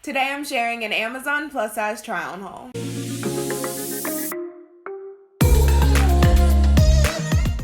Today I'm sharing an Amazon plus size try on haul.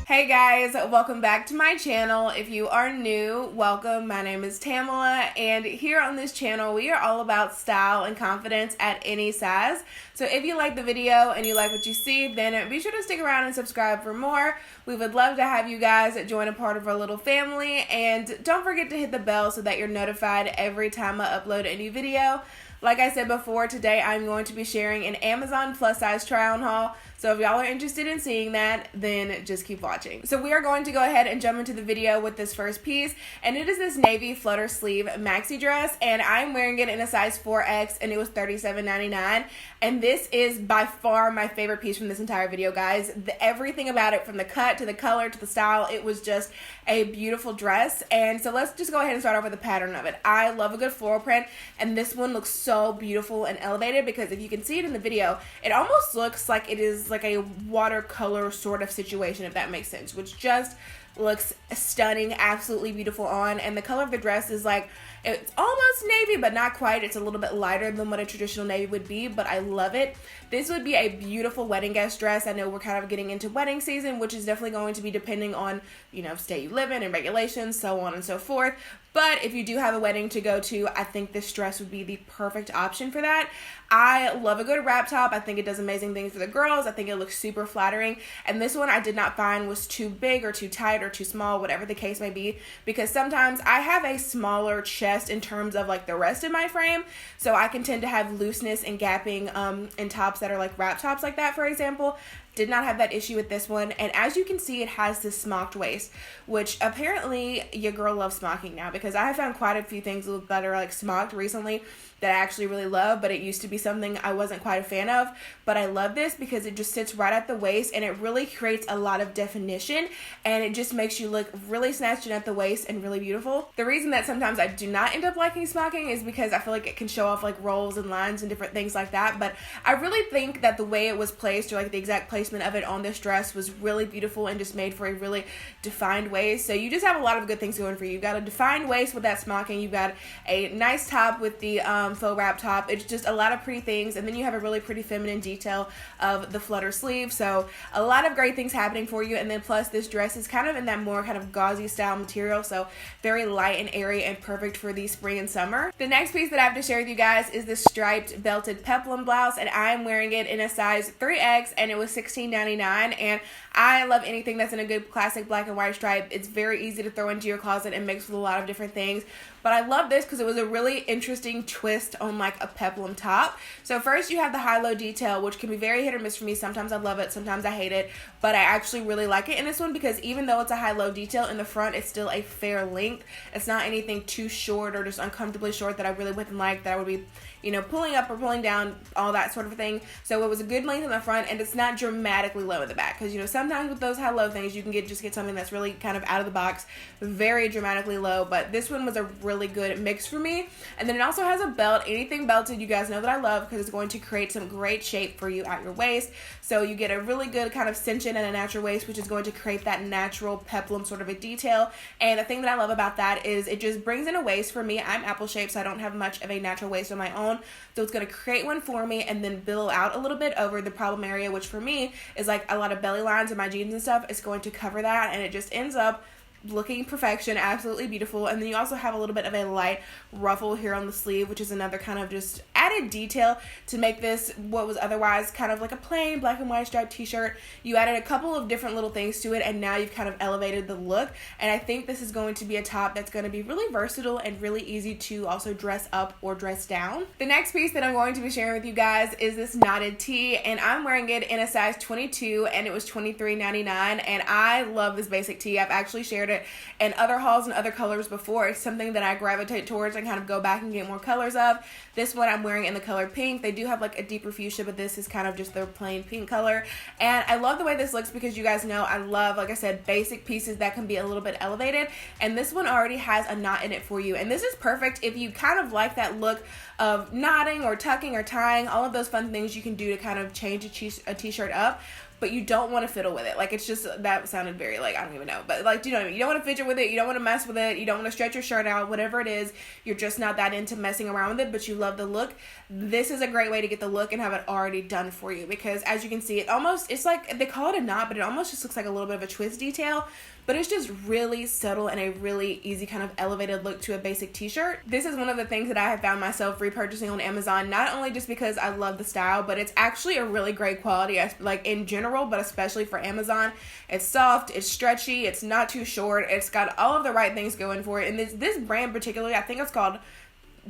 Hey guys, welcome back to my channel. If you are new, welcome. My name is Tamela, and here on this channel we are all about style and confidence at any size. So if you like the video and you like what you see, then be sure to stick around and subscribe for more. We would love to have you guys join a part of our little family, and don't forget to hit the bell so that you're notified every time I upload a new video. Like I said before, today I'm going to be sharing an Amazon plus size try on haul. So if y'all are interested in seeing that, then just keep watching. So we are going to go ahead and jump into the video with this first piece, and it is this navy flutter sleeve maxi dress, and I'm wearing it in a size 4X, and it was $37.99. And this is by far my favorite piece from this entire video, guys. Everything about it, from the cut to the color to the style, it was just a beautiful dress. And so let's just go ahead and start off with the pattern of it. I love a good floral print, and this one looks so beautiful and elevated because if you can see it in the video, it almost looks like it is like a watercolor sort of situation, if that makes sense, which just looks stunning, absolutely beautiful on. And the color of the dress is like, it's almost navy but not quite. It's a little bit lighter than what a traditional navy would be, but I love it. This would be a beautiful wedding guest dress. I know we're kind of getting into wedding season, which is definitely going to be depending on, you know, state you live in and regulations, so on and so forth. But if you do have a wedding to go to, I think this dress would be the perfect option for that. I love a good wrap top. I think it does amazing things for the girls. I think it looks super flattering. And this one I did not find was too big or too tight or too small, whatever the case may be, because sometimes I have a smaller chest in terms of like the rest of my frame. So I can tend to have looseness and gapping in tops that are like wrap tops like that, for example. Did not have that issue with this one. And as you can see, it has this smocked waist, which apparently your girl loves smocking now, because I have found quite a few things that are like smocked recently that I actually really love, but it used to be something I wasn't quite a fan of. But I love this because it just sits right at the waist and it really creates a lot of definition, and it just makes you look really snatched in at the waist and really beautiful. The reason that sometimes I do not end up liking smocking is because I feel like it can show off like rolls and lines and different things like that. But I really think that the way it was placed, or like the exact placement of it on this dress, was really beautiful and just made for a really defined waist. So you just have a lot of good things going for you. You've got a defined waist with that smocking. You've got a nice top with the faux wrap top. It's just a lot of pretty things, and then you have a really pretty feminine detail of the flutter sleeve. So a lot of great things happening for you. And then plus this dress is kind of in that more kind of gauzy style material, so very light and airy and perfect for the spring and summer. The next piece that I have to share with you guys is this striped belted peplum blouse, and I'm wearing it in a size 3X, and it was $16.99. And I love anything that's in a good classic black and white stripe. It's very easy to throw into your closet and mix with a lot of different things. But I love this because it was a really interesting twist on like a peplum top. So first you have the high-low detail, which can be very hit or miss for me. Sometimes I love it, sometimes I hate it, but I actually really like it in this one because even though it's a high-low detail in the front, it's still a fair length. It's not anything too short or just uncomfortably short that I really wouldn't like, that I would be, you know, pulling up or pulling down, all that sort of thing. So it was a good length in the front, and it's not dramatically low in the back, because you know sometimes with those high-low things you can just get something that's really kind of out of the box, very dramatically low. But this one was a really good mix for me. And then it also has a belt. Anything belted, you guys know that I love, because it's going to create some great shape for you at your waist. So you get a really good kind of cinch in and a natural waist, which is going to create that natural peplum sort of a detail. And the thing that I love about that is it just brings in a waist for me. I'm apple shaped, so I don't have much of a natural waist on my own. So it's going to create one for me and then billow out a little bit over the problem area, which for me is like a lot of belly lines in my jeans and stuff. It's going to cover that, and it just ends up looking perfection, absolutely beautiful. And then you also have a little bit of a light ruffle here on the sleeve, which is another kind of just added detail to make this what was otherwise kind of like a plain black and white striped t-shirt. You added a couple of different little things to it, and now you've kind of elevated the look. And I think this is going to be a top that's going to be really versatile and really easy to also dress up or dress down. The next piece that I'm going to be sharing with you guys is this knotted tee, and I'm wearing it in a size 22, and it was $23.99. And I love this basic tee. I've actually shared it in other hauls and other colors before. It's something that I gravitate towards and kind of go back and get more colors of. This one I'm wearing in the color pink. They do have like a deeper fuchsia, but this is kind of just their plain pink color. And I love the way this looks because you guys know I love, like I said, basic pieces that can be a little bit elevated. And this one already has a knot in it for you. And this is perfect if you kind of like that look of knotting or tucking or tying, all of those fun things you can do to kind of change a t-shirt up. but you don't want to fiddle with it. Like, it's just, that sounded very, like, I don't even know, but like, do you know what I mean? You don't want to fidget with it, you don't want to mess with it, you don't want to stretch your shirt out, whatever it is, you're just not that into messing around with it, but you love the look. This is a great way to get the look and have it already done for you, because as you can see, it's like, they call it a knot, but it almost just looks like a little bit of a twist detail. But it's just really subtle and a really easy kind of elevated look to a basic t-shirt. This is one of the things that I have found myself repurchasing on Amazon, not only just because I love the style, but it's actually a really great quality, like in general, but especially for Amazon. It's soft, it's stretchy, it's not too short, it's got all of the right things going for it. And this brand particularly, I think it's called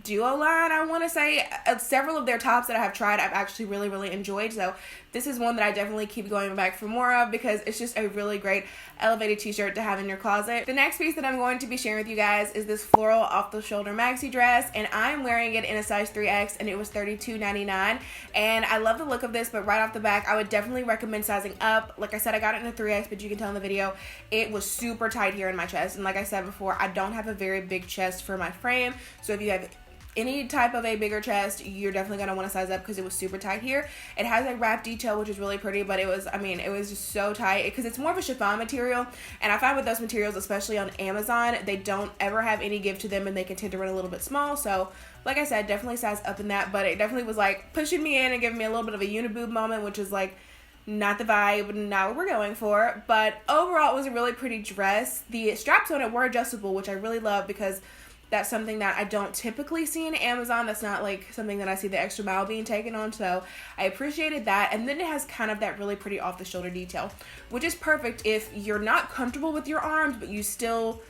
Duo Line, I want to say. Several of their tops that I have tried, I've actually really enjoyed. So this is one that I definitely keep going back for more of, because it's just a really great elevated t-shirt to have in your closet. The next piece that I'm going to be sharing with you guys is this floral off-the-shoulder maxi dress, and I'm wearing it in a size 3X, and it was $32.99. And I love the look of this, but right off the back, I would definitely recommend sizing up. Like I said, I got it in a 3X, but you can tell in the video, it was super tight here in my chest. And like I said before, I don't have a very big chest for my frame, so if you have any type of a bigger chest, you're definitely going to want to size up, because it was super tight here. It has a wrap detail, which is really pretty, but it was just so tight, because it's more of a chiffon material, and I find with those materials, especially on Amazon, they don't ever have any give to them, and they can tend to run a little bit small. So like I said, definitely size up in that, but it definitely was like pushing me in and giving me a little bit of a uniboob moment, which is like not the vibe, not what we're going for. But overall, it was a really pretty dress. The straps on it were adjustable, which I really love, because that's something that I don't typically see in Amazon. That's not like something that I see the extra mile being taken on, so I appreciated that. And then it has kind of that really pretty off the shoulder detail, which is perfect if you're not comfortable with your arms, but you still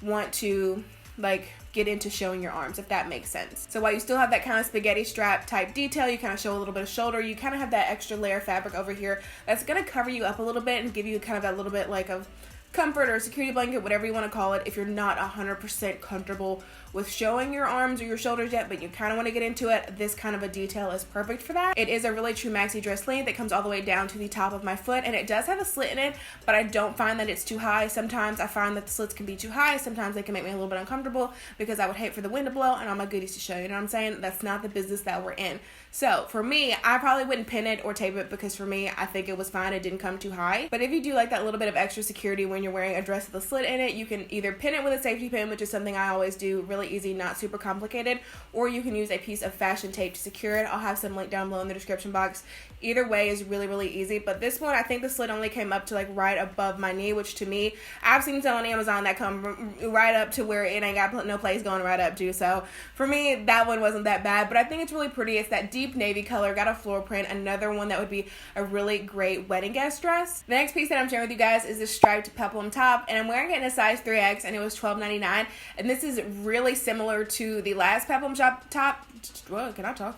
want to like get into showing your arms, if that makes sense. So while you still have that kind of spaghetti strap type detail, you kind of show a little bit of shoulder, you kind of have that extra layer of fabric over here that's going to cover you up a little bit and give you kind of that little bit like of comfort or security blanket, whatever you want to call it, if you're not 100% comfortable with showing your arms or your shoulders yet, but you kind of want to get into it. This kind of a detail is perfect for that. It is a really true maxi dress length. It comes all the way down to the top of my foot, and it does have a slit in it, but I don't find that it's too high. Sometimes I find that the slits can be too high. Sometimes they can make me a little bit uncomfortable, because I would hate for the wind to blow and all my goodies to show. You know what I'm saying? That's not the business that we're in. So for me, I probably wouldn't pin it or tape it, because for me, I think it was fine. It didn't come too high. But if you do like that little bit of extra security when you're wearing a dress with a slit in it, you can either pin it with a safety pin, which is something I always do, really easy, not super complicated, or you can use a piece of fashion tape to secure it. I'll have some link down below in the description box. Either way is really easy, but this one, I think the slit only came up to like right above my knee, which to me, I've seen some on Amazon that come right up to where it ain't got no place going right up to. So for me, that one wasn't that bad, but I think it's really pretty. It's that deep navy color, got a floral print, another one that would be a really great wedding guest dress. The next piece that I'm sharing with you guys is this striped peplum top, and I'm wearing it in a size 3X, and it was $12.99, and this is really similar to the last peplum top,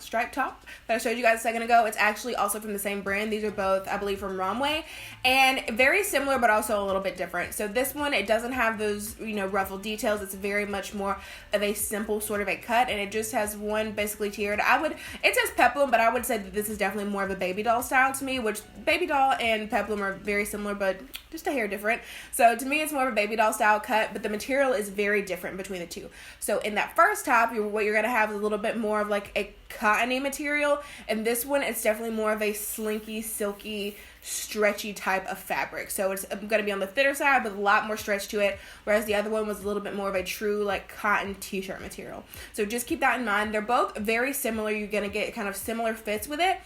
striped top that I showed you guys a second ago. It's actually also from the same brand. These are both, I believe, from Romwe, and very similar, but also a little bit different. So this one, it doesn't have those, ruffled details. It's very much more of a simple sort of a cut, and it just has one basically tiered. It says peplum, but I would say that this is definitely more of a baby doll style to me, which baby doll and peplum are very similar, but just a hair different. So to me, it's more of a baby doll style cut, but the material is very different between the two. So in that first top, what you're going to have is a little bit more of like a cottony material, and this one, it's definitely more of a slinky, silky, stretchy type of fabric. So it's going to be on the thinner side, but a lot more stretch to it, whereas the other one was a little bit more of a true like cotton t-shirt material. So just keep that in mind. They're both very similar. You're going to get kind of similar fits with it.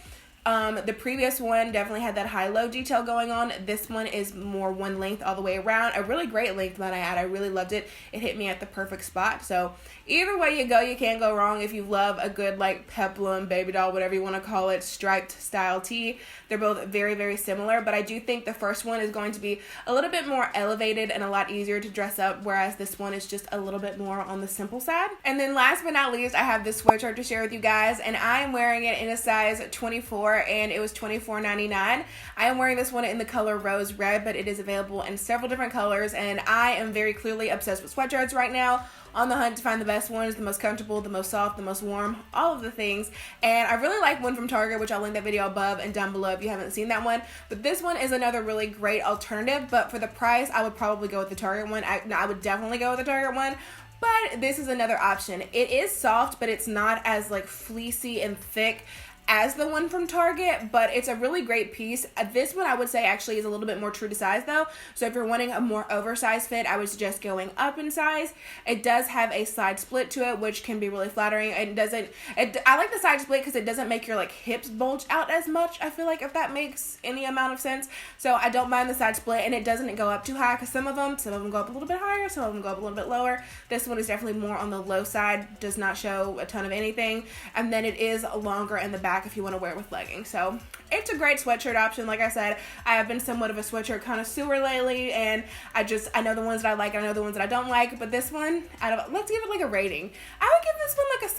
The previous one definitely had that high-low detail going on. This one is more one length all the way around. A really great length, might I add. I really loved it. It hit me at the perfect spot. So either way you go, you can't go wrong if you love a good like peplum, baby doll, whatever you want to call it, striped style tee. They're both very similar, but I do think the first one is going to be a little bit more elevated and a lot easier to dress up, whereas this one is just a little bit more on the simple side. And then last but not least, I have this sweatshirt to share with you guys, and I am wearing it in a size 24, and it was $24.99. I am wearing this one in the color rose red, but it is available in several different colors, and I am very clearly obsessed with sweatshirts right now. On the hunt to find the best ones, the most comfortable, the most soft, the most warm, all of the things. And I really like one from Target, which I'll link that video above and down below if you haven't seen that one. But this one is another really great alternative, but for the price, I would probably go with the Target one. I would definitely go with the Target one. But this is another option. It is soft, but it's not as like fleecy and thick as the one from Target, but it's a really great piece. This one I would say actually is a little bit more true to size though. So if you're wanting a more oversized fit, I would suggest going up in size. It does have a side split to it, which can be really flattering. I like the side split because it doesn't make your like hips bulge out as much, I feel like, if that makes any amount of sense. So I don't mind the side split, and it doesn't go up too high because some of them go up a little bit higher, some of them go up a little bit lower. This one is definitely more on the low side, does not show a ton of anything, and then it is longer in the back if you want to wear it with leggings. So it's a great sweatshirt option. Like I said, I have been somewhat of a sweatshirt connoisseur lately, and I know the ones that I like, I know the ones that I don't like, but this one, let's give it like a rating. I would give this one like a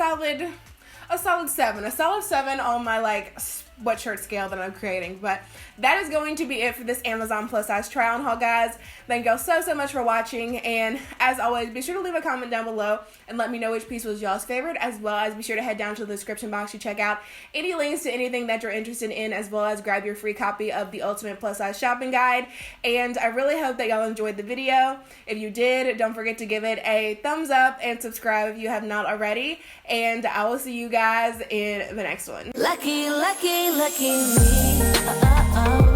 solid 7 on my like sweatshirt scale that I'm creating. But that is going to be it for this Amazon plus size try on haul, guys. Thank y'all so much for watching, and as always, be sure to leave a comment down below and let me know which piece was y'all's favorite, as well as be sure to head down to the description box to check out any links to anything that you're interested in, as well as grab your free copy of the Ultimate Plus Size Shopping Guide. And I really hope that y'all enjoyed the video. If you did, don't forget to give it a thumbs up and subscribe if you have not already, and I will see you guys in the next one. Lucky, lucky, lucky me.